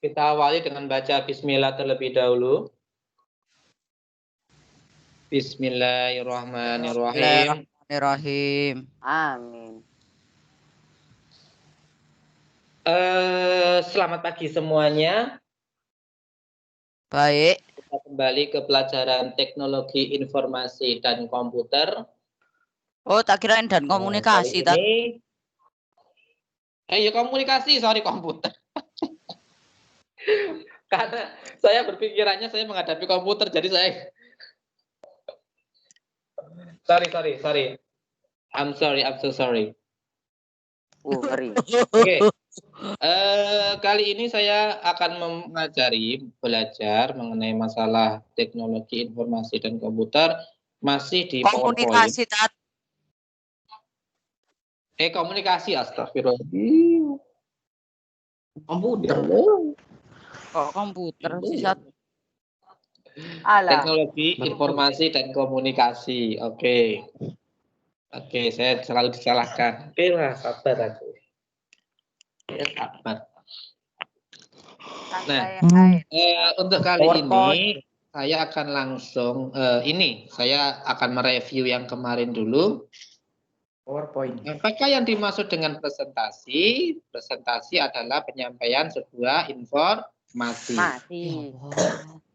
Kita awali dengan baca bismillah terlebih dahulu. Bismillahirrahmanirrahim. Bismillahirrahmanirrahim. Amin. Selamat pagi semuanya. Baik. Kita kembali ke pelajaran teknologi informasi dan komputer. Oh, tak kirain dan komunikasi. Kali ini, komunikasi, sorry komputer. Karena saya berpikirannya saya menghadapi komputer, jadi saya sorry. I'm so sorry. Ngeri. Oke. Kali ini saya akan belajar mengenai masalah teknologi informasi dan komputer masih di Komunikasi, Tat. PowerPoint. Komunikasi, astagfirullah. Komputer. Kok komputer sih, Tat? Teknologi informasi dan komunikasi. Oke, saya selalu disalahkan. Oke lah, sabar aku. Ya, sabar. Nah, untuk kali ini saya akan langsung saya akan mereview yang kemarin dulu. PowerPoint. Apakah yang dimaksud dengan presentasi? Presentasi adalah penyampaian sebuah informasi.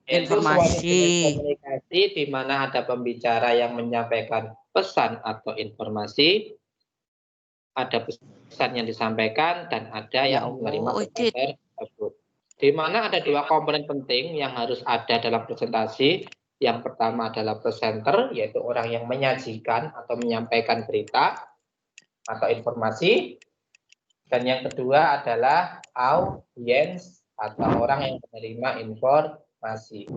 Informasi. Komunikasi di mana ada pembicara yang menyampaikan pesan atau informasi, ada pesan yang disampaikan dan ada yang menerima pesan tersebut. Di mana ada dua komponen penting yang harus ada dalam presentasi. Yang pertama adalah presenter, yaitu orang yang menyajikan atau menyampaikan berita atau informasi. Dan yang kedua adalah audiens atau orang yang menerima informasi.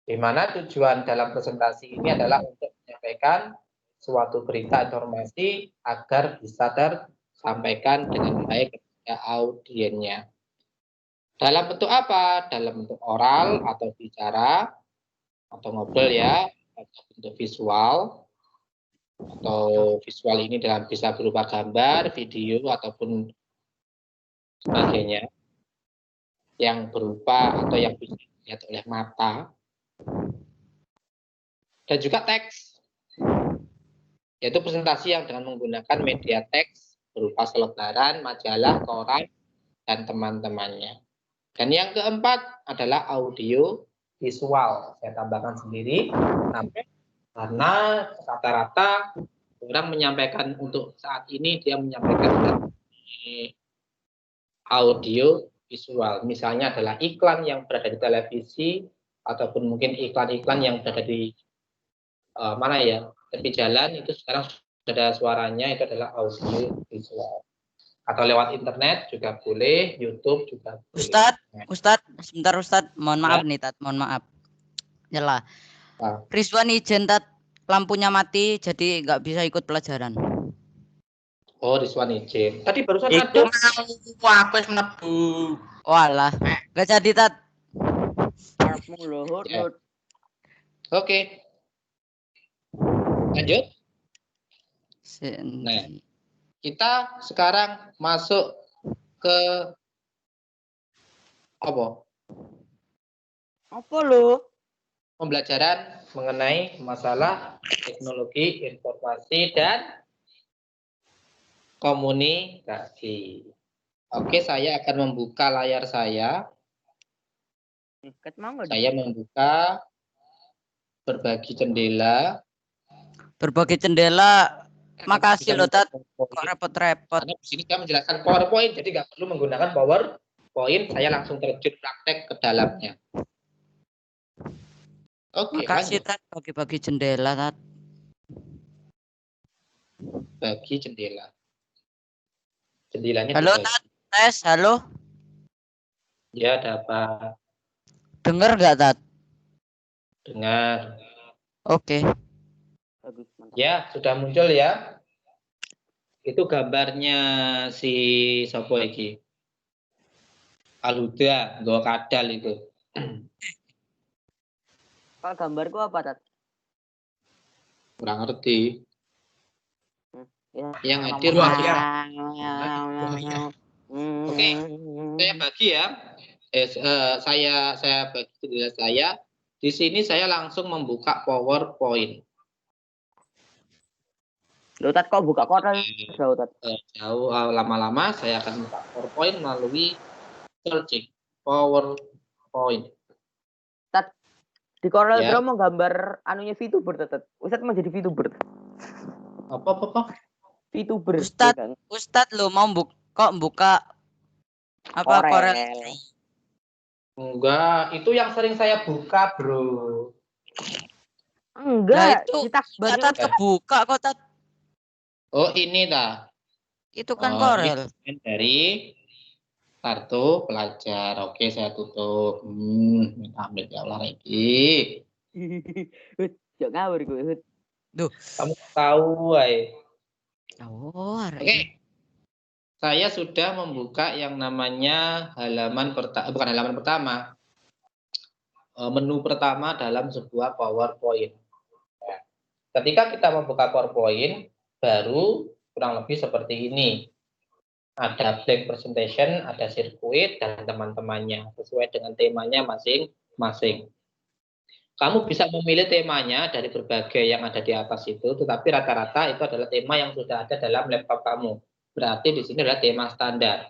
Di mana tujuan dalam presentasi ini adalah untuk menyampaikan suatu berita informasi agar bisa tersampaikan dengan baik kepada audiennya. Dalam bentuk apa? Dalam bentuk oral atau bicara atau ngobrol ya, atau bentuk visual. Atau visual ini bisa berupa gambar, video ataupun sebagainya yang berupa atau yang bisa dilihat oleh mata. Dan juga teks, yaitu presentasi yang dengan menggunakan media teks berupa selebaran, majalah, koran, dan teman-temannya. Dan yang keempat adalah audio visual. Saya tambahkan sendiri, karena rata-rata orang menyampaikan untuk saat ini dia menyampaikan audio visual. Misalnya adalah iklan yang berada di televisi ataupun mungkin iklan-iklan yang berada di tepi jalan, itu sekarang sudah ada suaranya, itu adalah audio visual. Atau lewat internet juga boleh, YouTube juga boleh. Ustadz, sebentar Ustadz, mohon maaf nih Tat, mohon maaf. Yalah. Rizwan izin Tat, lampunya mati jadi nggak bisa ikut pelajaran. Oh, Rizwan izin. Tadi barusan ada. Aku menebu. Walah, nggak jadi Tat. Oke. Lanjut. Nah, kita sekarang masuk ke apa lo? Pembelajaran mengenai masalah teknologi informasi dan komunikasi. Oke, saya akan membuka layar saya. Saya membuka berbagi jendela. Berbagi jendela. Makasih loh Tat. Kok repot-repot. Karena di sini saya menjelaskan PowerPoint, jadi nggak perlu menggunakan PowerPoint. Saya langsung terjun praktek ke dalamnya. Oke, makasih Tat, bagi-bagi jendela Tat. Bagi jendela. Jendelanya halo Tat, tes, halo. Ya, ada apa? Dengar nggak Tat? Dengar. Oke. Ya, sudah muncul ya. Itu gambarnya si Sopo iki. Al-Huda, Goa Kadal itu. Kalau gambarku apa, Tat? Kurang ngerti. Ya. Yang hadir wajah. Oke. Saya bagi ya. Saya bagi tugas saya. Di sini saya langsung membuka PowerPoint. Loh, Tat, kok buka Corel jauh, Tat? Jauh, lama-lama saya akan buka PowerPoint melalui searching PowerPoint. Tat, di Corel Ya. Draw mau gambar anunya VTuber, Tat. Ustadz mau jadi VTuber. Apa? VTuber. Ustadz lo mau kok buka apa Corel? Enggak, itu yang sering saya buka, Bro. Enggak, itu Tat kebuka kok, Tat. Oh, ini dah. Itu kan Corel. Dari kartu pelajar. Oke, saya tutup. Amit ya Allah lagi. Jangan ngawur gue. Duh, kamu tahu, woy. Oke. Saya sudah membuka yang namanya bukan halaman pertama. Menu pertama dalam sebuah PowerPoint. Ketika kita membuka PowerPoint, baru kurang lebih seperti ini. Ada blank presentation, ada sirkuit, dan teman-temannya. Sesuai dengan temanya masing-masing. Kamu bisa memilih temanya dari berbagai yang ada di atas itu, tetapi rata-rata itu adalah tema yang sudah ada dalam laptop kamu. Berarti di sini adalah tema standar.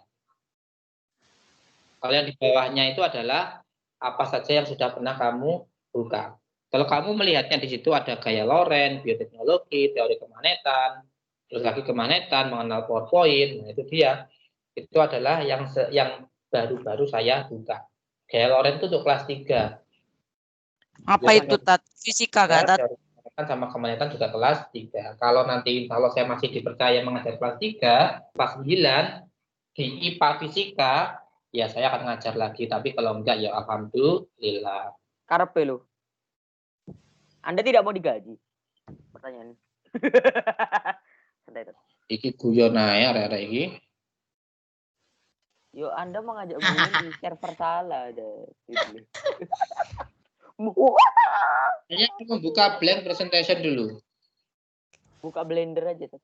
Kalau yang di bawahnya itu adalah apa saja yang sudah pernah kamu buka. Kalau kamu melihatnya di situ ada gaya Loren, bioteknologi, teori kemanetan, terus lagi kemanetan, mengenal PowerPoint, nah itu dia. Itu adalah yang baru-baru saya buka. Gaya Loren itu untuk kelas 3. Apa itu, Tat? Fisika kan, Tat? Sama kemanetan juga kelas 3. Kalau saya masih dipercaya mengajar kelas 3, kelas 9, di IPA Fisika, ya saya akan ngajar lagi. Tapi kalau enggak, ya alhamdulillah. Karepe lo. Anda tidak mau digaji? Pertanyaan. Santai, Tat. Iki guyon ae arek-arek iki. Yo, Anda mau ngajak guyon di server salah ada. Saya membuka blank presentation dulu. Buka Blender aja, Tat.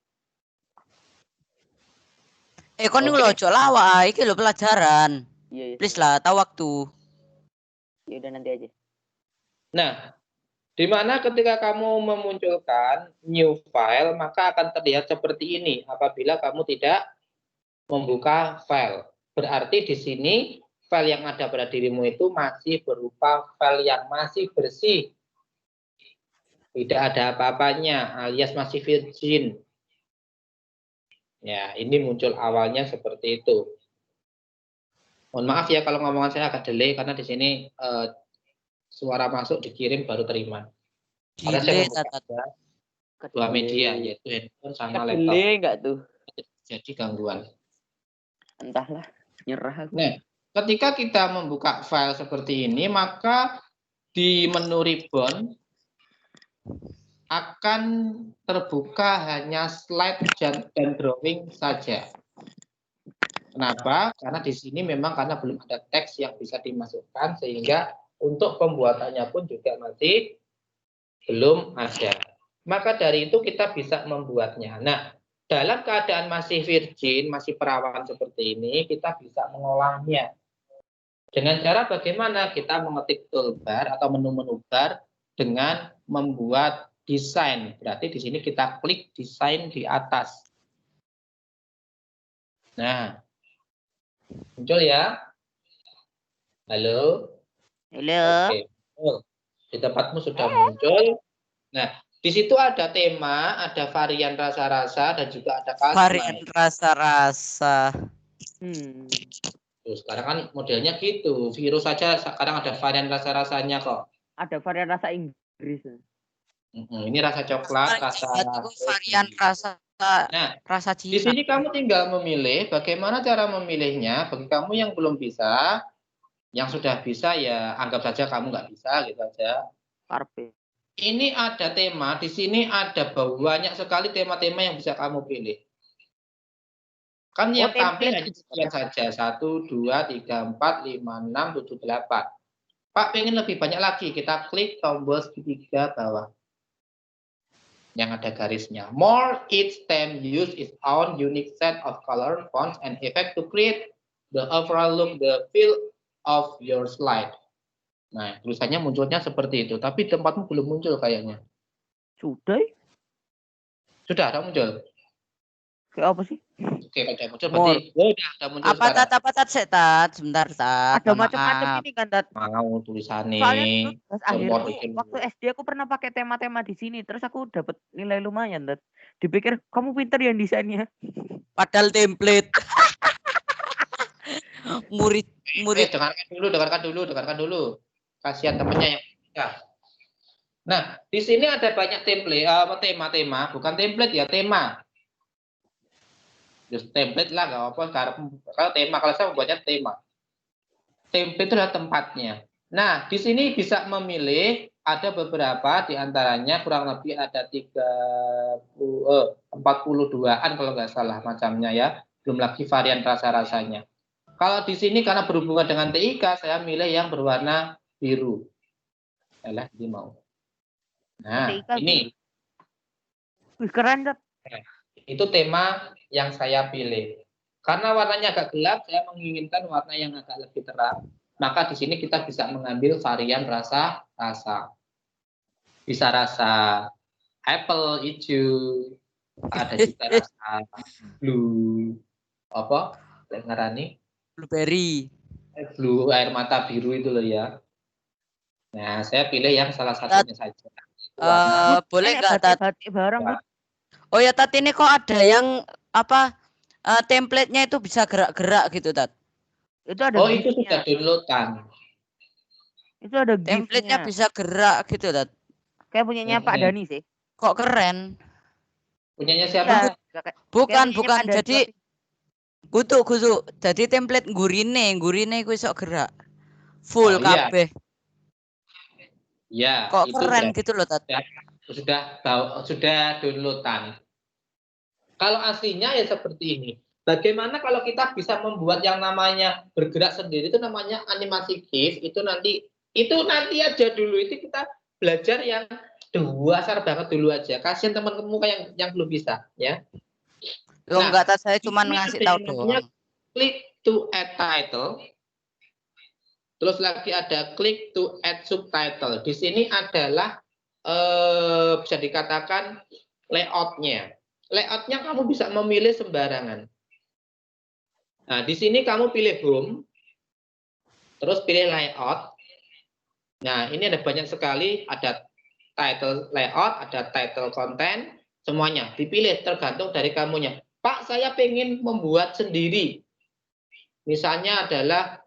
Kon niku lho ojo lawak, iki lho pelajaran. Iya. Please lah, tahu waktu. Ya udah nanti aja. Nah, di mana ketika kamu memunculkan new file, maka akan terlihat seperti ini apabila kamu tidak membuka file. Berarti di sini file yang ada pada dirimu itu masih berupa file yang masih bersih. Tidak ada apa-apanya, alias masih virgin. Ya, ini muncul awalnya seperti itu. Mohon maaf ya kalau ngomongan saya agak delay karena di sini suara masuk dikirim baru terima. Karena saya membuka dua media yaitu handphone sama laptop. Delay enggak tuh? Jadi gangguan. Entahlah, nyerah aku. Nah, ketika kita membuka file seperti ini, maka di menu ribbon akan terbuka hanya slide dan drawing saja. Kenapa? Karena di sini memang karena belum ada teks yang bisa dimasukkan sehingga untuk pembuatannya pun juga masih belum ada. Maka dari itu kita bisa membuatnya. Nah, dalam keadaan masih virgin, masih perawan seperti ini, kita bisa mengolahnya. Dengan cara bagaimana? Kita mengetik toolbar atau menu-menu bar dengan membuat desain. Berarti di sini kita klik desain di atas. Nah, muncul ya? Halo? Halo. Oke. Di tempatmu sudah muncul. Nah, di situ ada tema, ada varian rasa-rasa, dan juga ada custom. Varian rasa-rasa. Sekarang kan modelnya gitu. Virus saja sekarang ada varian rasa-rasanya kok. Ada varian rasa Inggris. Ini rasa coklat, rasa varian rasa. Nah, rasa Cina. Di sini kamu tinggal memilih bagaimana cara memilihnya. Bagi kamu yang belum bisa, yang sudah bisa ya anggap saja kamu nggak bisa gitu aja. Karpe. Ini ada tema, di sini ada banyak sekali tema-tema yang bisa kamu pilih. Kan yang tampil hanya sekian saja, 1, 2, 3, 4, 5, 6, 7, 8. Pak pengen lebih banyak lagi, kita klik tombol segitiga bawah. Yang ada garisnya. More each stem use its own unique set of color, fonts, and effect to create the overall look, the feel of your slide. Nah, tulisannya munculnya seperti itu, tapi tempatmu belum muncul kayaknya. Sudah? Sudah ada muncul. Kayak apa sih? Oke, ada muncul berarti. Oh, udah ada muncul apa sekarang. Apa tat setat? Sebentar tat. Ada macam-macam ini kan tat. Mau tulisannya. Soalnya pas akhir waktu SD aku pernah pakai tema-tema di sini, terus aku dapat nilai lumayan tat. Dipikir kamu pinter ya desainnya. Padahal template. murid. Dengarkan dulu. Kasihan temennya yang ya. Nah, di sini ada banyak template, tema-tema, bukan template ya, tema. Just template lah, nggak apa. Kalau tema, kalau saya membuatnya tema. Template itu adalah tempatnya. Nah, di sini bisa memilih, ada beberapa, diantaranya kurang lebih ada 42-an kalau nggak salah macamnya ya. Belum lagi varian rasa-rasanya. Kalau di sini karena berhubungan dengan TIK, saya milih yang berwarna biru. Yalah, ini mau. Nah, ini. Wih, keren, Dad. Itu tema yang saya pilih. Karena warnanya agak gelap, saya menginginkan warna yang agak lebih terang. Maka di sini kita bisa mengambil varian rasa-rasa. Bisa rasa apple, hijau, ada juga rasa blue, apa? Ngarani? Blueberry. Blue air mata biru itu loh ya. Nah, saya pilih yang salah satunya saja. Boleh nggak tat? Barang, ya. Oh ya tat, ini kok ada yang apa? Template-nya itu bisa gerak-gerak gitu tat. Itu ada itu sudah downloadan. Itu ada template-nya bisa gerak gitu tat. Kayak punyanya Pak Dani sih. Kok keren? Punyanya siapa? Ya, bukan. Jadi kutu. Jadi template gurine iku iso gerak. Full kabeh. Ya, kok keren gitu loh tat. Sudah downloadan. Kalau aslinya ya seperti ini. Bagaimana kalau kita bisa membuat yang namanya bergerak sendiri, itu namanya animasi GIF, itu nanti aja dulu, itu kita belajar yang dasar banget dulu aja. Kasihan teman-teman yang belum bisa ya. Nah, enggak tat, saya cuma ngasih tahu doang. Klik to add title. Terus lagi ada klik to add subtitle. Di sini adalah bisa dikatakan layoutnya. Layoutnya kamu bisa memilih sembarangan. Nah, di sini kamu pilih home, terus pilih layout. Nah, ini ada banyak sekali, ada title layout, ada title content, semuanya dipilih tergantung dari kamunya. Pak, saya pengen membuat sendiri. Misalnya adalah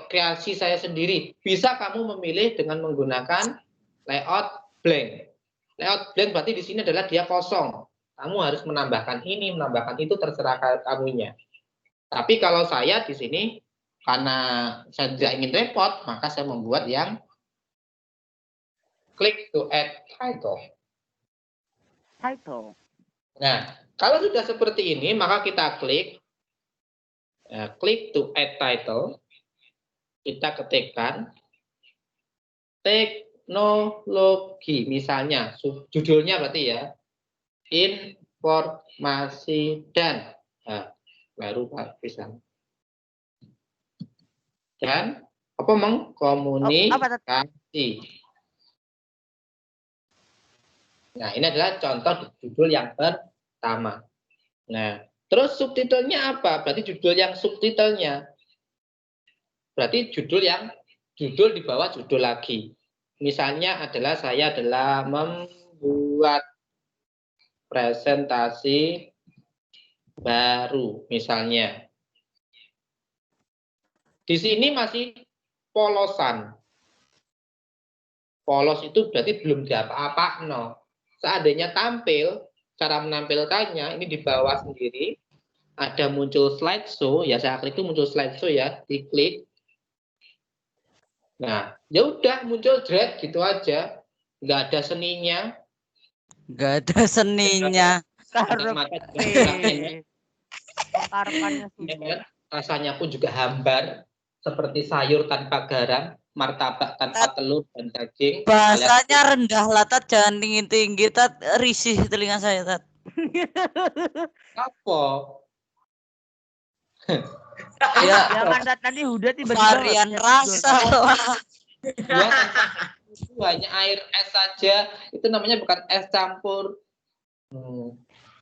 kreasi saya sendiri. Bisa kamu memilih dengan menggunakan layout blank. Layout blank berarti di sini adalah dia kosong. Kamu harus menambahkan ini, menambahkan itu, terserah kamunya. Tapi kalau saya di sini, karena saya tidak ingin repot, maka saya membuat yang klik to add title. Nah, kalau sudah seperti ini, maka kita klik to add title. Kita ketikkan teknologi, misalnya judulnya berarti ya, informasi dan baru bisa. Dan apa mengkomunikasi. Nah, ini adalah contoh judul yang pertama. Nah, terus subtitlenya apa? Berarti judul yang subtitlenya. Berarti judul di bawah judul lagi. Misalnya adalah saya adalah membuat presentasi baru misalnya. Di sini masih polosan. Polos itu berarti belum diapa-apa, no. Seandainya tampil, cara menampilkannya ini di bawah sendiri ada muncul slideshow, ya saya klik itu muncul slideshow ya, diklik. Nah, ya udah muncul drag gitu aja, nggak ada seninya. Rasanya pun juga hambar, seperti sayur tanpa garam, martabak tanpa telur dan daging. Bahasanya rendah lah tat, jangan tinggi-tinggi tat, risih telinga saya tat. Apa? Ya, jangan nanti udah tiba-tiba varian rasa. Ya, itu hanya air es saja, itu namanya bukan es campur.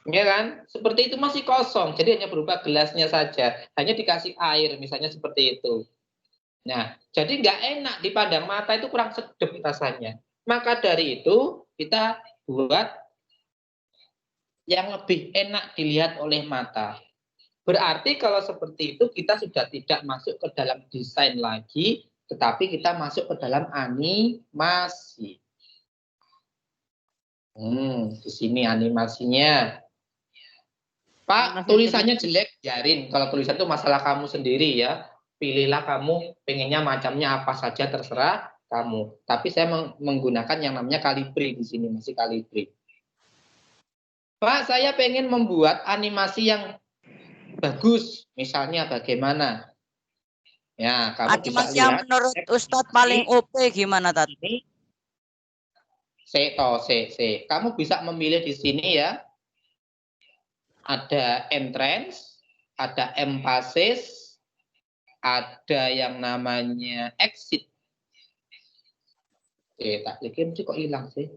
Ya kan? Seperti itu masih kosong, jadi hanya berubah gelasnya saja, hanya dikasih air, misalnya seperti itu. Nah, jadi nggak enak dipandang mata, itu kurang sedap rasanya. Maka dari itu kita buat yang lebih enak dilihat oleh mata. Berarti kalau seperti itu kita sudah tidak masuk ke dalam desain lagi, tetapi kita masuk ke dalam animasi. Di sini animasinya. Pak, tulisannya jelek, biarin. Kalau tulisan itu masalah kamu sendiri ya. Pilihlah kamu pengennya macamnya apa saja, terserah kamu. Tapi saya menggunakan yang namanya Calibri di sini, masih Calibri. Pak, saya pengen membuat animasi yang bagus. Misalnya bagaimana? Ya, kamu bisa Animasi yang lihat. menurut Ustadz paling OP gimana, Tat? Kamu bisa memilih di sini ya. Ada entrance, ada emphasis, ada yang namanya exit. Tak bikin kok hilang sih.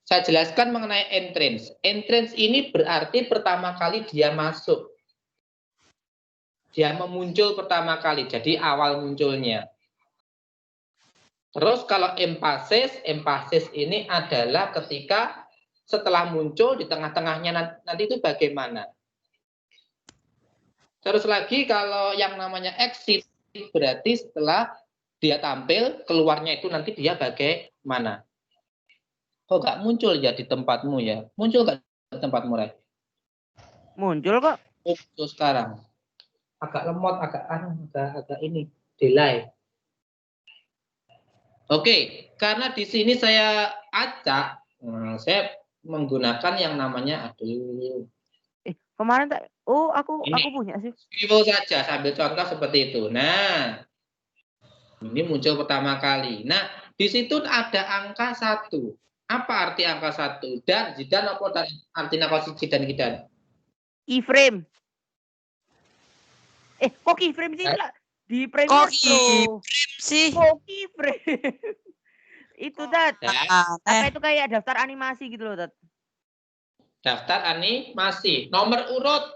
Saya jelaskan mengenai entrance. Entrance ini berarti pertama kali dia masuk. Dia memuncul pertama kali, jadi awal munculnya. Terus kalau emphasis ini adalah ketika setelah muncul di tengah-tengahnya nanti itu bagaimana. Terus lagi kalau yang namanya exit berarti setelah dia tampil keluarnya itu nanti dia bagaimana. Kok nggak muncul ya di tempatmu ya? Muncul nggak di tempatmu, Ray? Muncul kok. Muncul sekarang. Agak lemot, agak ini delay. Oke, karena di sini saya acak, saya menggunakan yang namanya kemarin tak aku punya sih. Vivo saja sambil contoh seperti itu. Nah, ini muncul pertama kali. Nah, di situ ada angka 1. Apa arti angka 1? Dan jidan apa dan artinya kau jidan gidan? Keyframe. Kok keyframe sih lah? Di frame sih. Kok keyframe? Itu Tat. Apa itu kayak daftar animasi gitu loh, Tat? Daftar animasi, nomor urut.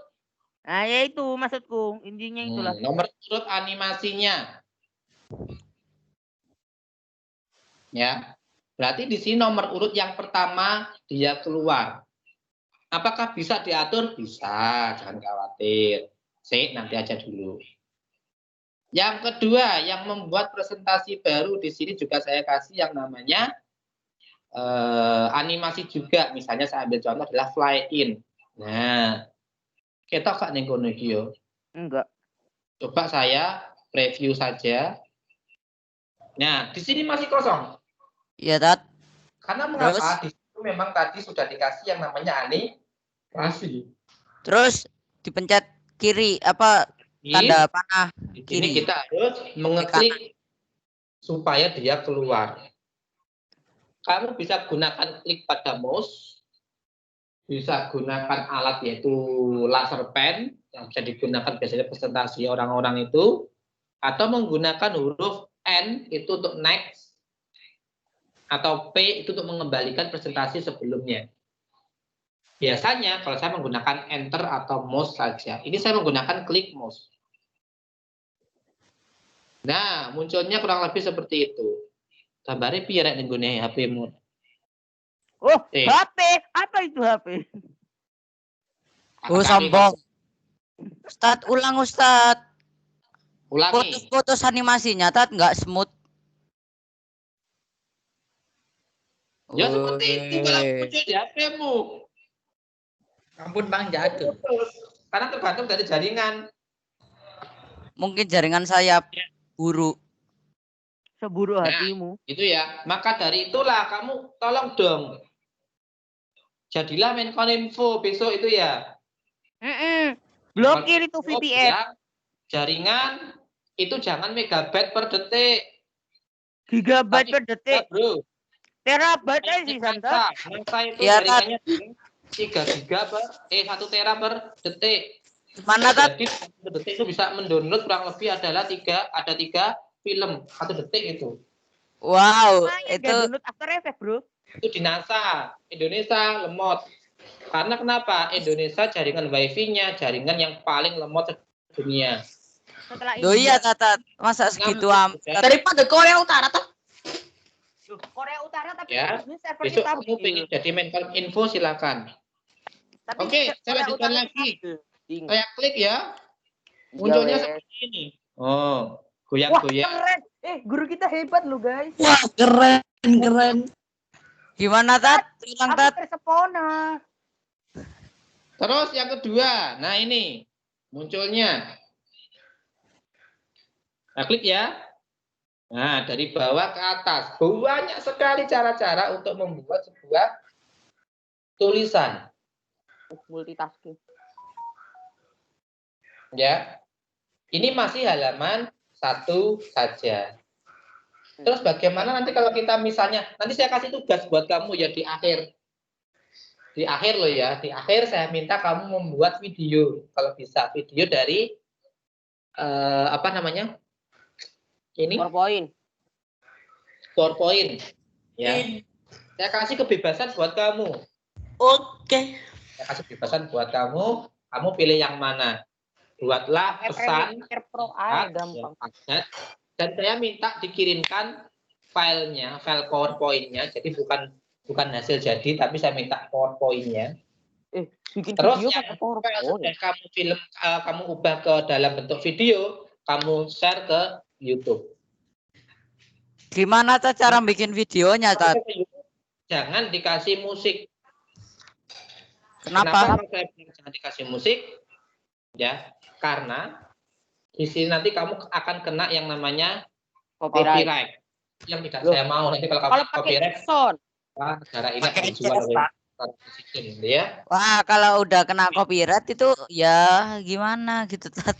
Nah, ya itu maksudku, intinya itulah. Nomor urut animasinya. Ya. Berarti di sini nomor urut yang pertama dia keluar. Apakah bisa diatur? Bisa, jangan khawatir. Nanti aja dulu. Yang kedua, yang membuat presentasi baru di sini juga saya kasih yang namanya animasi juga. Misalnya saya ambil contoh adalah fly in. Nah, kita kak nih kono iki yo. Enggak. Coba saya preview saja. Nah, di sini masih kosong. Iya, Tat. Karena mengapa? Di situ memang tadi sudah dikasih yang namanya animasi. Terus dipencet kiri apa tanda panah kiri. Ini kita harus mengeklik supaya dia keluar. Kamu bisa gunakan klik pada mouse, bisa gunakan alat yaitu laser pen yang bisa digunakan biasanya presentasi orang-orang itu, atau menggunakan huruf N itu untuk next, atau P itu untuk mengembalikan presentasi sebelumnya. Biasanya kalau saya menggunakan enter atau mouse saja. Ini saya menggunakan klik mouse. Nah, munculnya kurang lebih seperti itu. Gambarnya piye rek nggone HP-mu? HP. Apa itu HP? Sombong. Ustadz, ulang Ustadz. Ulangi. Putus animasinya, Tat, nggak smooth. Ya seperti itu kalau muncul di HP-mu. Ampun Bang, jatuh. Karena tergantung dari jaringan. Mungkin jaringan saya buruk. Seburuk hatimu. Itu ya. Maka dari itulah kamu tolong dong. Jadilah Menkominfo besok itu ya. Blokir itu VPN. Ya, jaringan itu jangan megabyte per detik. Gigabyte per detik. Bro. Terabyte aja sih Santa. Masa itu jaringannya 3 giga per 1 tera per detik. Mana Tat? Jadi 1 detik itu bisa mendownload kurang lebih ada 3 film 1 detik itu. Wow, Lumayan, itu gak download After Effects, bro. Itu di NASA, Indonesia lemot. Karena kenapa? Indonesia jaringan wifi-nya jaringan yang paling lemot sedunia. Setelah oh iya India. Tat, masa segitu Daripada Korea Utara tuh. Loh, Korea Utara tapi Ya, ini servernya besok kamu stabil. pengen jadi Menkom Info silakan. Tapi Oke, saya Korea lanjutkan Utara lagi. stabil. Saya klik ya. Ya, Munculnya wes. seperti ini. Oh, Wah, goyang-goyang. keren. Guru kita hebat loh, guys. Wah, keren. Gimana Tat? Ulang Aku Tat. tersepona. Terus yang kedua, nah ini munculnya. Nah, klik ya. Nah, dari bawah ke atas. Banyak sekali cara-cara untuk membuat sebuah tulisan. Multitasking. Ya. Ini masih halaman 1 saja. Terus bagaimana nanti kalau kita misalnya, nanti saya kasih tugas buat kamu ya di akhir. Di akhir loh ya, di akhir saya minta kamu membuat video. Kalau bisa, video dari, apa namanya? Ini? PowerPoint. Ya. Saya kasih kebebasan buat kamu. Oke. Saya kasih kebebasan buat kamu pilih yang mana. Buatlah pesan gampang. padat, dan saya minta dikirimkan filenya, file PowerPoint-nya. Jadi bukan hasil jadi, tapi saya minta PowerPoint-nya. Bikin Terus video yang pakai file PowerPoint. sudah kamu ubah ke dalam bentuk video, kamu share ke YouTube. Gimana Tat cara bikin videonya Tat? Jangan dikasih musik. Kenapa? Kenapa saya bilang jangan dikasih musik? Ya, karena di sini nanti kamu akan kena yang namanya copyright. Yang tidak saya mau nanti kalau kamu copyright, sound. negara ini akan dijual oleh presiden, ya. Wah, kalau udah kena copyright itu ya gimana gitu Tat?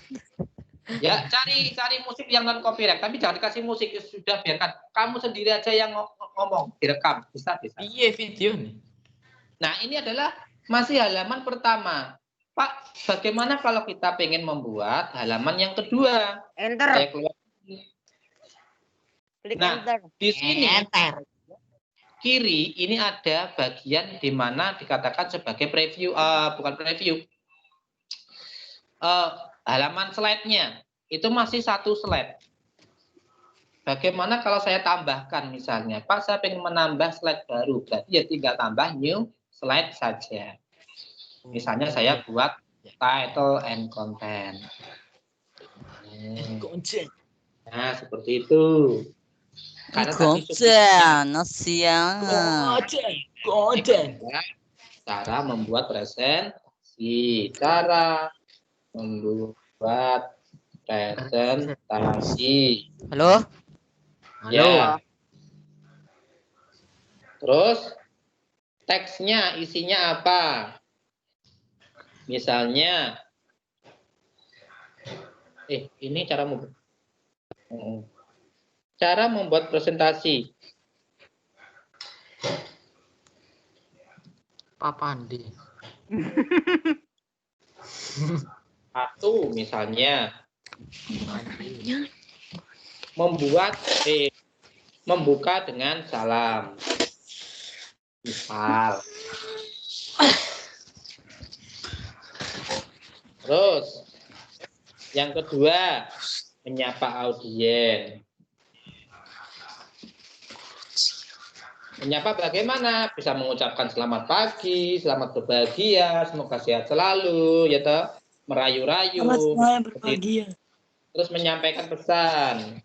Ya, cari musik yang non copyright, tapi jangan dikasih musik, sudah biarkan kamu sendiri aja yang ngomong, direkam, bisa. Iya video nih. Nah, ini adalah masih halaman pertama. Pak, bagaimana kalau kita pengen membuat halaman yang kedua? Enter. Saya keluar. Klik Nah, enter. di sini kiri ini ada bagian di mana dikatakan sebagai preview, bukan preview. Halaman slide-nya itu masih 1 slide. Bagaimana kalau saya tambahkan misalnya, Pak, saya pengen menambah slide baru, berarti ya tinggal tambah new slide saja. Misalnya saya buat title and content. Nah, seperti itu. Karena cara membuat presentasi, cara membuat presentasi. Halo? Ya. Terus teksnya isinya apa? Misalnya, ini cara membuat presentasi. Pak Pandi. Satu misalnya membuka dengan salam. Misal. Terus yang kedua, menyapa audiens. Menyapa bagaimana? Bisa mengucapkan selamat pagi, selamat berbahagia, semoga sehat selalu, ya toh, merayu-rayu. Selamat berbahagia. Terus menyampaikan pesan.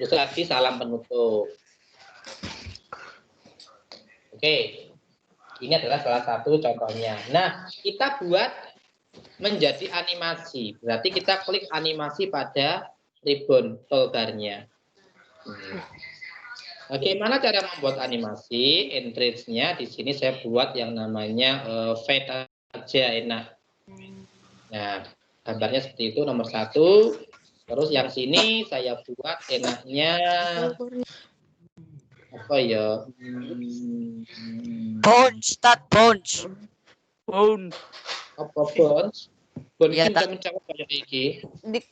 Terus lagi salam penutup. Oke, ini adalah salah satu contohnya. Nah, kita buat menjadi animasi. Berarti kita klik animasi pada ribbon toolbar-nya. Bagaimana cara membuat animasi? Entrance-nya di sini saya buat yang namanya fade aja, enak. Nah, gambarnya seperti itu, nomor 1. Terus yang sini saya buat enaknya apa ya? Bones, Tat, bones. Bones. Apa bones? Bones Iya, iki Tat. mencawat kayak iki.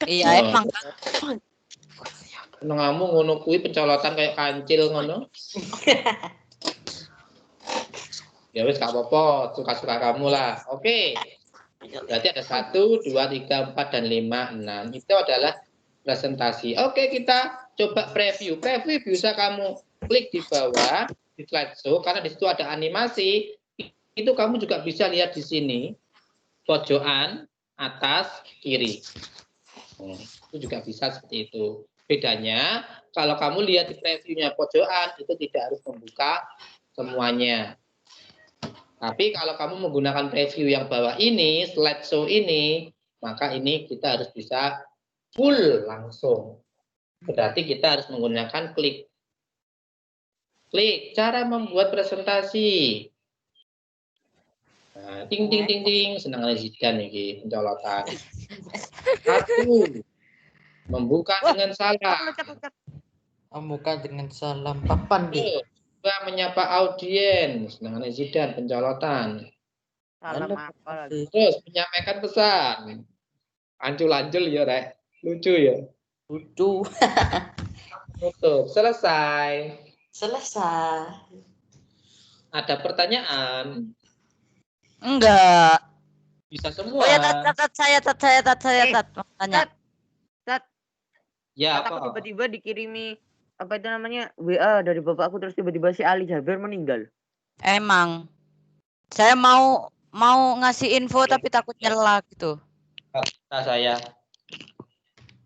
Iya, emang. Kamu ngono kuwi pencolotan kayak kancil ngono. Ya wis gak apa-apa, suka-suka kamu lah. Oke. Berarti ada 1, 2, 3, 4, dan 5, 6. Itu adalah presentasi. Oke, kita coba preview. Preview bisa kamu klik di bawah di slideshow karena di situ ada animasi. Itu kamu juga bisa lihat di sini pojokan atas kiri. Itu juga bisa seperti itu. Bedanya kalau kamu lihat di previewnya pojokan itu tidak harus membuka semuanya. Tapi kalau kamu menggunakan preview yang bawah ini, slideshow ini, maka ini kita harus bisa full langsung. Berarti kita harus menggunakan klik. Klik, cara membuat presentasi. Nah, ting ting ting ting, senang Zidan nih pencolotan. 1, membuka dengan salam. Membuka dengan salam. Papan deh. 2, menyapa audiens. Senang Zidan pencolotan. Salam apa lagi? Terus menyampaikan pesan. Ancul-ancul ya, Rek. Lucu ya. Lucu. Tutup. Selesai. Selesai. Ada pertanyaan? Enggak. Bisa semua. Oh ya, Tat, saya mau tanya. Tat. Ya, Aku apa? tiba-tiba dikirimi apa itu namanya WA dari bapakku terus tiba-tiba si Ali Jaber meninggal. Emang saya mau ngasih info tapi takut nyela gitu. Nah, saya.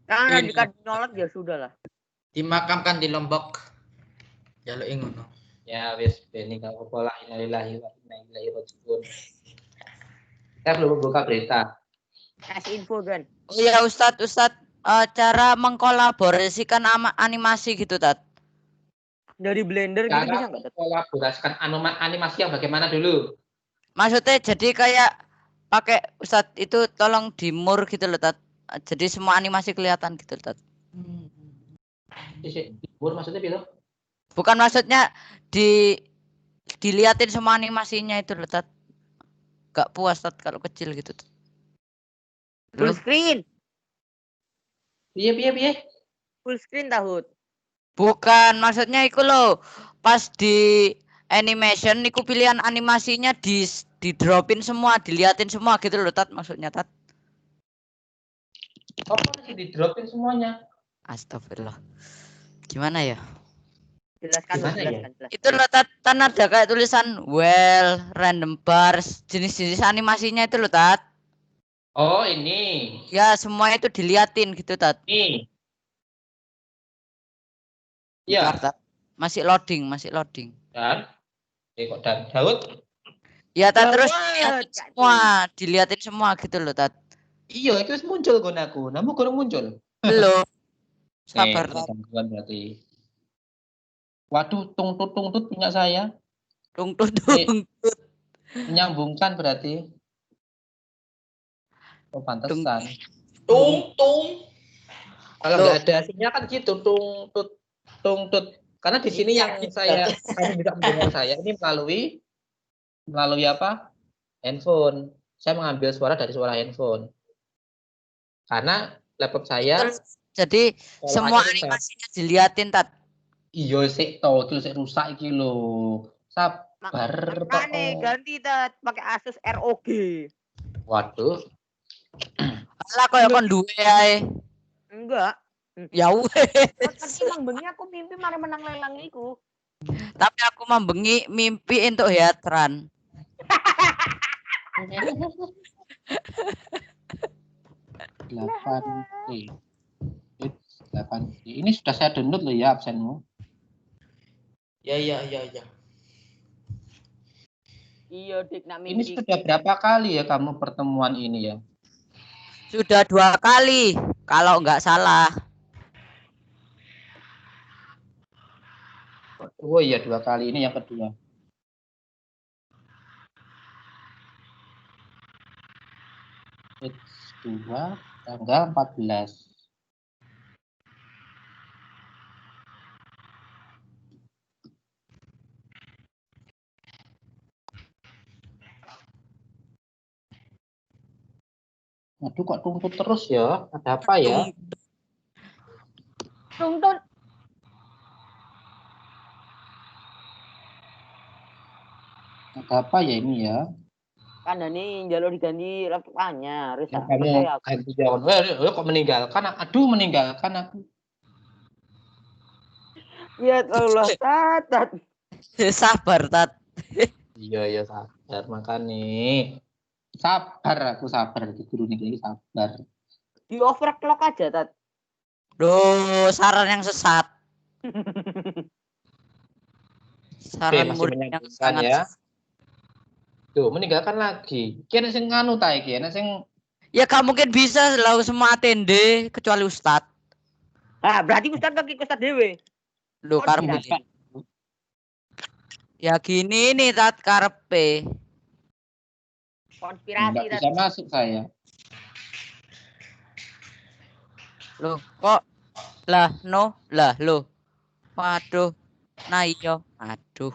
Karena dikasih ya sudah lah. Dimakamkan di Lombok. Jaluk ingono. Ya, wis beni kau pola innalillahi wa inna ilaihi rajiun. Saya belum buka berita. Kasih info kan. Oh ya Ustadz, cara mengkolaborasikan animasi gitu, Tat. Dari Blender gitu bisa Cara nggak? mengkolaborasikan animasi yang bagaimana dulu? Maksudnya jadi kayak pakai Ustadz itu tolong dimur gitu loh, Tat. Jadi semua animasi kelihatan gitu, Tat. Dimur maksudnya gitu? Bukan maksudnya diliatin semua animasinya itu loh, Tat. Gak puas, Tat, kalau kecil gitu, Tat. Full screen. Piye? Full screen tahun. Bukan, maksudnya itu loh. Pas di animation niku pilihan animasinya di dropin semua, diliatin semua gitu loh, Tat, maksudnya, Tat. Oh, masih di dropin semuanya. Astagfirullah. Gimana ya? Jelaskan. Itu loh, Tat, ada kayak tulisan well, random bars, jenis-jenis animasinya itu loh, Tat. Oh, ini. Ya, semua itu diliatin gitu, Tat. Ini. Ya. Bentar, Tat. Masih loading. Dan Daud. Ya, Tat, terus diliatin semua gitu loh, Tat. Iya, itu muncul gunaku. Namun kurang muncul. Belum. Sabar, Tat. Berarti. Waduh, tungtut punya saya. Tungtut. Menyambungkan berarti. Oh, pantesan. Tung. Kalau nggak ada hasilnya kan gitu, tungtut. Karena di sini yang kamu bisa mendengar saya ini melalui apa? Handphone. Saya mengambil suara dari suara handphone. Karena laptop saya. Jadi semua animasinya diliatin, Tat. Iya sik to, itu sik rusak iki lho. Sabar tok. Ganti Tat, pakai Asus ROG. Waduh. Lah koyo kon duwe ae. Enggak. Ya wes. Tapi emang bengi aku mimpi mari menang lelang iku. Tapi aku membengi mimpi untuk Heatran. 8C. 8C. Ini sudah saya download loh ya absenmu. Ya. Iya, Dik, nak mimpi. Ini sudah berapa kali ya kamu pertemuan ini ya? Sudah 2 kali, kalau nggak salah. Oh iya 2 kali, ini yang kedua. H2 tanggal 14. Aduh kok tuntut terus ya? Ada apa ya? Tuntut. Ada apa ya ini ya? Kandani jalur diganti laptop anyar. Wis Ya, ah, kamu percaya aku. ganti jawab. Kok meninggalkan? Aduh, meninggalkan aku. Ya Allah, Tat. Sabar, Tat. Iya, sabar makanya. Sabar aku sabar di guru nih sabar. Di overclock aja, Tat. Duh, saran yang sesat. Saran masih murid yang menyambungkan sangat ya. Tuh, meninggalkan lagi. Kira sing nganu ta iki, ana sing ya gak mungkin bisa selalu semua atende kecuali Ustadz. Ah, berarti Ustaz kaki Ustaz dewe. Lu karepe. Ya gini nih Tat karepe. Konspirasi, nggak Tat. bisa masuk saya. Loh, kok lah lo. Waduh. Nah iya, aduh.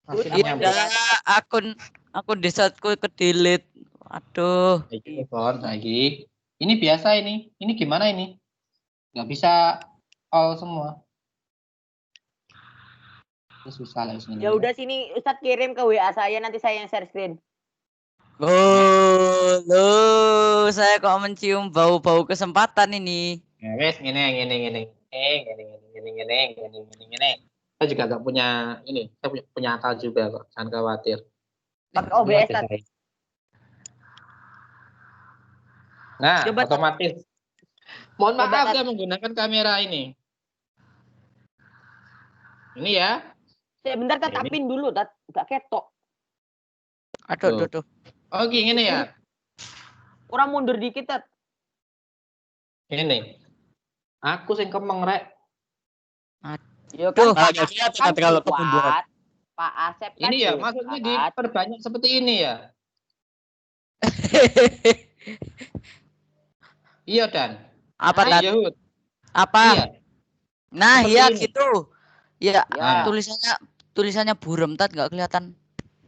Masih Iya, nyambung. Akun desaku ke delete. Aduh. Iki kon lagi. Ini biasa ini. Ini gimana ini? Nggak bisa all semua. Ini susah lah sini. Ya udah sini Ustaz kirim ke WA saya, nanti saya yang share screen. Oh, lo, saya kok mencium bau-bau kesempatan ini. Ya wes ngene. Saya juga nggak punya ini. Saya punya akal juga kok. Jangan khawatir. Pakai OBS, Tat. Nah, Coba, otomatis. Mohon Coba, maaf Tat. saya menggunakan kamera ini. Ini ya. Sebentar, Tat, Ini. tapin dulu, Tat. Gak ketok. Aduh. Oh, gini ya. Orang mundur dikit, Tat. Ini. Aku sing kemeng rek. Ya Tuh, kan, kelihatan kalau kemunduran. Pak Asep kan Ini ya, kuat. maksudnya diperbanyak seperti ini ya. Iya Dan. Apa Tat? Iya, Hud. Apa? Iya. Nah, Seperti iya ini. gitu. Ya, Ya. tulisannya buram Tat nggak kelihatan.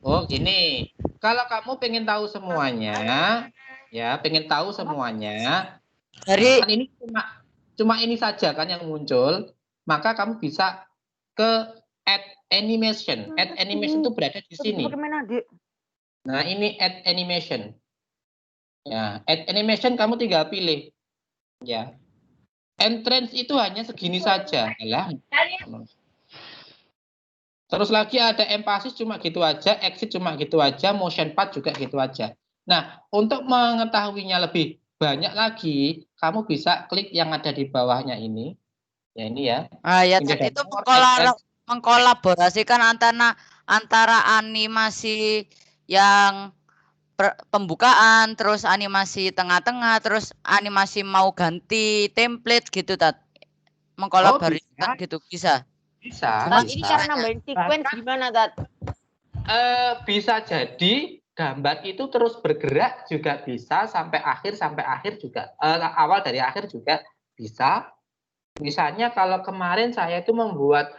Oh, gini. Kalau kamu pengen tahu semuanya, ya, pengen tahu semuanya. Dari Kan ini cuma ini saja kan yang muncul, maka kamu bisa ke add animation. Add animation itu berada di sini. Nah, ini add animation. Ya, add animation kamu tinggal pilih. Ya. Entrance itu hanya segini saja, lah. Terus lagi ada emphasis cuma gitu aja, exit cuma gitu aja, motion path juga gitu aja. Nah, untuk mengetahuinya lebih banyak lagi, kamu bisa klik yang ada di bawahnya ini. Ya ini ya. ya Tat, itu mengkolaborasikan antara animasi yang pembukaan, terus animasi tengah-tengah, terus animasi mau ganti template gitu Tat. Mengkolaborasikan gitu bisa. Bisa. Tat, ini cara nambahin sequence gimana, Tat? Bisa jadi gambar itu terus bergerak juga bisa sampai akhir juga. Awal dari akhir juga bisa. Misalnya kalau kemarin saya itu membuat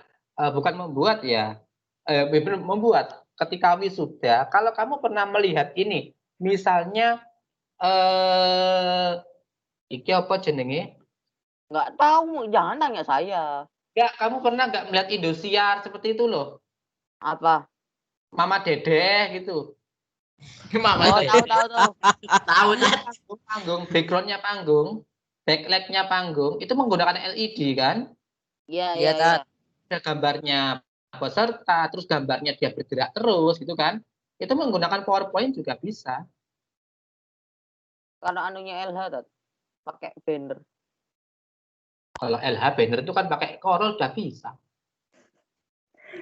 membuat ketika wisuda. Kalau kamu pernah melihat ini, misalnya iki apa jenenge? Nggak tahu, jangan tanya saya. Ya, kamu pernah nggak melihat Indosiar seperti itu loh? Apa? Mama Dedeh gitu. Mama tahu. Tahu panggung, backgroundnya panggung, backlightnya panggung, itu menggunakan LED kan? Iya. Ada gambarnya peserta, terus gambarnya dia bergerak terus gitu kan? Itu menggunakan PowerPoint juga bisa. Kalau anunya LH, Tat, pakai banner. Kalau LH banner itu kan pakai Corel udah bisa.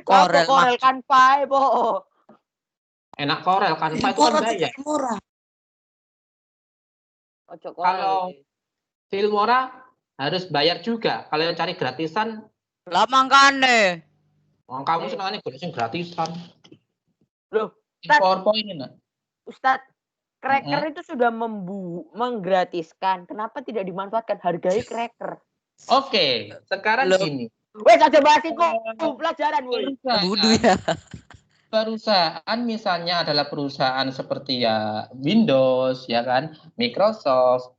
Corel Canva, po. Enak Corel Canva itu kan bayar. Murah. Kalau Filmora harus bayar juga. Kalau yang cari gratisan, lah mangkane. kamu senangnya gratisan. Loh, PowerPoint ini. Ustadz, Cracker itu sudah menggratiskan. Kenapa tidak dimanfaatkan? Hargai Cracker. Oke, sekarang gini. Wes aja bahas itu pelajaran, woi. Budu ya. perusahaan misalnya adalah perusahaan seperti ya Windows, ya kan, Microsoft.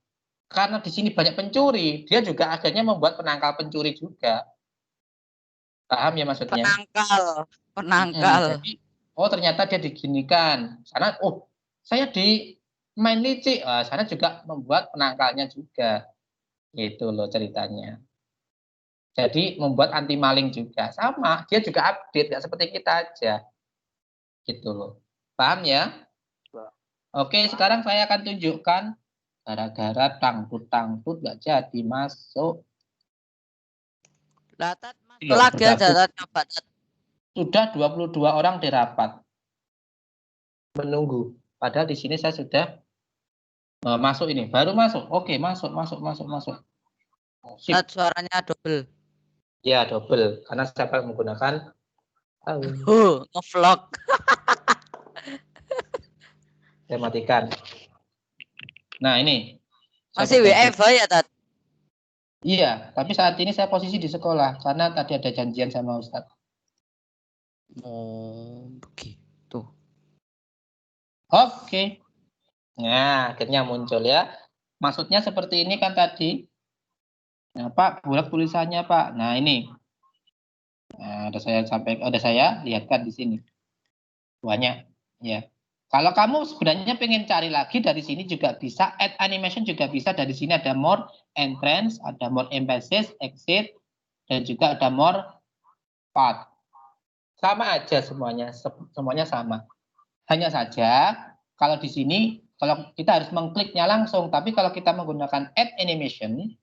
Karena di sini banyak pencuri, dia juga akhirnya membuat penangkal pencuri juga. Paham ya maksudnya? Penangkal. Jadi, oh ternyata dia diginikan. Sana, oh saya di main licik, sana juga membuat penangkalnya juga. Itu loh ceritanya. Jadi membuat anti maling juga. Sama, dia juga update, nggak seperti kita aja. Gitu loh. Paham ya? Oke, sekarang saya akan tunjukkan gara-gara tangtut nggak jadi masuk. Tat, lagi aja Tat, coba Tat. Sudah 22 orang di rapat. Menunggu. Padahal di sini saya sudah masuk ini, baru masuk. Oke, masuk. Tat, suaranya double. Ya, double. Karena saya menggunakan ngevlog. Saya matikan. Nah, ini. Masih WFH ya, Tat? Iya, tapi saat ini saya posisi di sekolah karena tadi ada janjian sama Ustadz. Oh, begitu. Oke. Nah, akhirnya muncul ya. Maksudnya seperti ini kan tadi. Nah, Pak, bulat tulisannya, Pak. Nah, ini. Nah, ada saya lihatkan di sini. Banyak, ya. Kalau kamu sebenarnya pengen cari lagi dari sini juga bisa, add animation juga bisa. Dari sini ada more entrance, ada more emphasis, exit, dan juga ada more path. Sama aja semuanya sama. Hanya saja kalau di sini, kalau kita harus mengkliknya langsung, tapi kalau kita menggunakan add animation,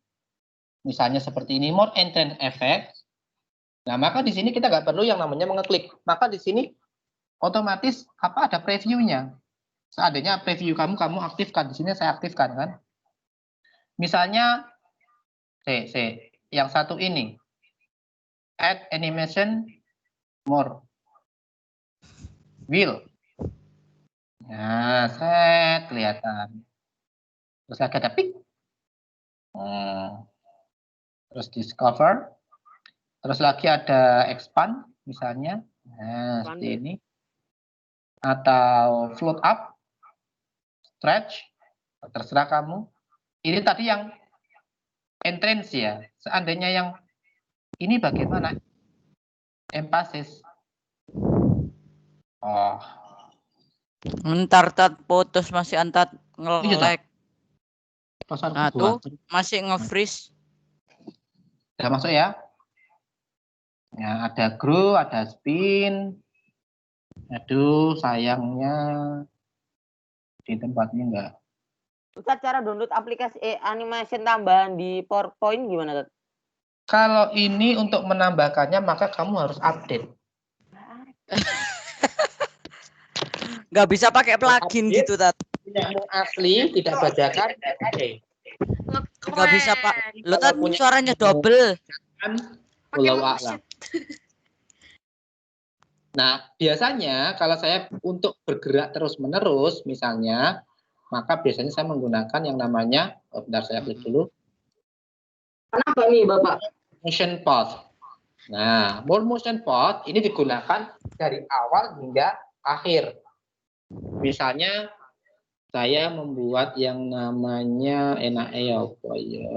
misalnya seperti ini, more entrance effect, nah maka di sini kita nggak perlu yang namanya mengeklik. Maka di sini otomatis ada previewnya. Seandainya preview kamu aktifkan, di sini saya aktifkan kan. Misalnya yang satu ini add animation more wheel. Nah, kelihatan. Terus lagi ada pick. Terus discover. Terus lagi ada expand misalnya. Nah, seperti ini. Atau float up. Stretch, terserah kamu. Ini tadi yang entrance ya. Seandainya yang ini bagaimana? Emphasis. Oh. Ntar Tat putus masih antat nge-lag. Nah tuh masih nge-freeze. Sudah masuk ya? Ya, ada grow, ada spin. Aduh, sayangnya di tempatnya enggak. Ustaz, cara download aplikasi animation tambahan di PowerPoint gimana, Tat? Kalau ini untuk menambahkannya maka kamu harus update. Nggak bisa pakai plugin gitu, Tat. Tidak asli, tidak bajakan. Nggak bisa, Pak. Lo Tat suaranya double. Pulau A'lam. Nah, biasanya kalau saya untuk bergerak terus-menerus misalnya, maka biasanya saya menggunakan yang namanya, bentar saya klik dulu. Kenapa nih, Bapak? Motion path. Nah, more motion path ini digunakan dari awal hingga akhir. Misalnya saya membuat yang namanya apa ya?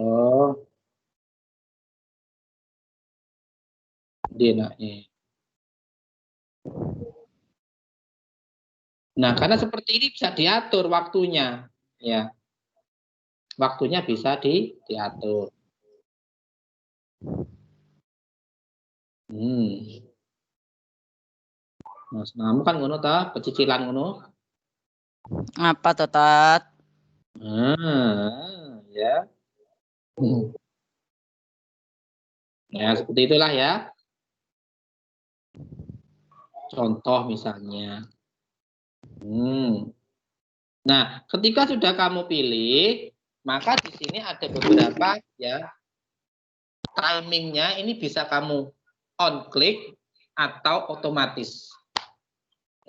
Nah, karena seperti ini bisa diatur waktunya, ya. Waktunya bisa diatur. Mas, namu kan ngono ta, pecicilan ngono. Apa tuh, Tat? Ya. Ya, seperti itulah ya. Contoh misalnya. Nah, ketika sudah kamu pilih, maka di sini ada beberapa ya timingnya. Ini bisa kamu on click atau otomatis.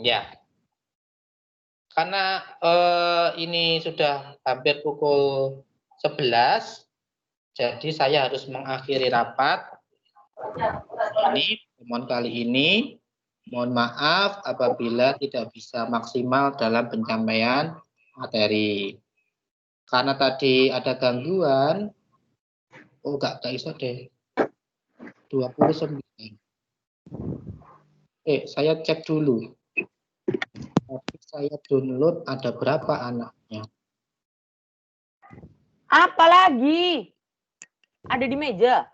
Ya. Karena ini sudah hampir pukul 11, jadi saya harus mengakhiri rapat ini, pertemuan kali ini. Mohon maaf apabila tidak bisa maksimal dalam penyampaian materi. Karena tadi ada gangguan, enggak iso deh. 29. Saya cek dulu. Tapi saya download ada berapa anaknya? Apa lagi? Ada di meja.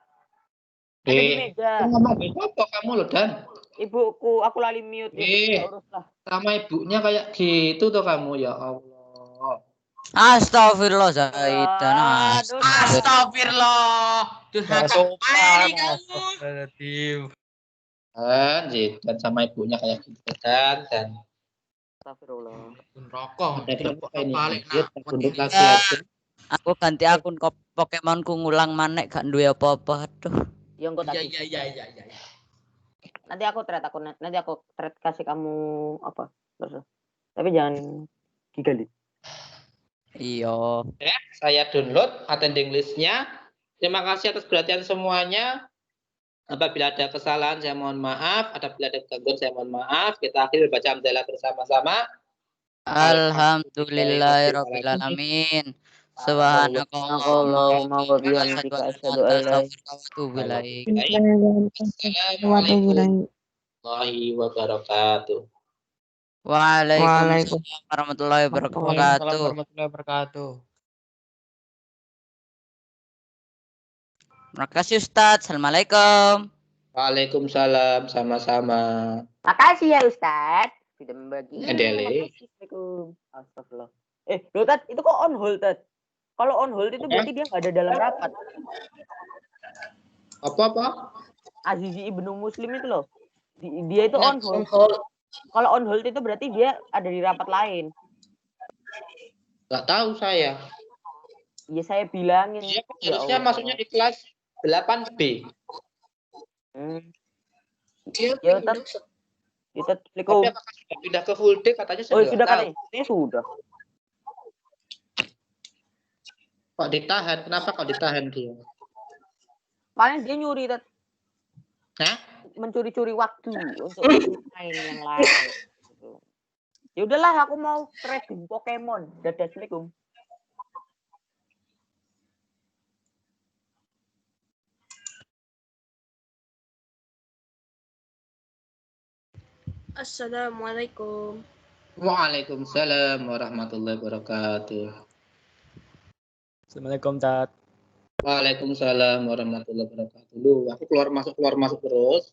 Ada di meja. Ngomong apa kamu loh, Dan? Ibuku, aku lali mute. Uruslah. Sama ibunya kayak gitu tuh kamu, ya Allah. Astagfirullah Zaidan. Astagfirullah. Dan sama ibunya kayak gitu, Dan. Astagfirullah. Rokok. Balik Aku ganti akun Pokemonku ngulang manek gak duwe apa-apa. Aduh. Yang kok tadi. Iya. Nanti aku thread kasih kamu apa? Terus. Tapi jangan gigalit. Iya. Saya download attending list-nya. Terima kasih atas perhatian semuanya. Apabila ada kesalahan saya mohon maaf. Apabila ada gangguan saya mohon maaf. Kita akhiri baca hamdalah bersama-sama. Alhamdulillahirabbil alamin. Subhanakallahumma wa bihamdika asyhadu an la ilaha illa anta Assalamualaikum warahmatullahi wabarakatuh. Waalaikumsalam warahmatullahi wabarakatuh. Terima kasih Ustadz. Assalamualaikum. Waalaikumsalam, sama-sama. Makasih ya Ustadz sudah membagi. Endele. Assalamualaikum. Astagfirullah. Loh Tat, itu kok on hold Tat? Kalau on hold itu berarti dia nggak ada dalam rapat. Apa? Azizi Ibnu Muslim itu loh. Dia itu on hold. Kalau on hold itu berarti dia ada di rapat lain. Nggak tahu saya. Iya saya bilangin. Dia harusnya masuknya di kelas 8B. Ya Tat. Tapi apakah sudah pindah ke full day katanya saya sudah kan? tahu. Sudah. Kok ditahan? Kenapa kok ditahan dia? Paling dia nyuri Tat. Hah? Mencuri-curi waktu untuk main yang lain. Ya udahlah, aku mau trading Pokemon. Dadah, assalamualaikum. Assalamualaikum. Waalaikumsalam warahmatullahi wabarakatuh. Assalamualaikum Tat. Waalaikumsalam warahmatullahi wabarakatuh. Lu, aku keluar masuk terus.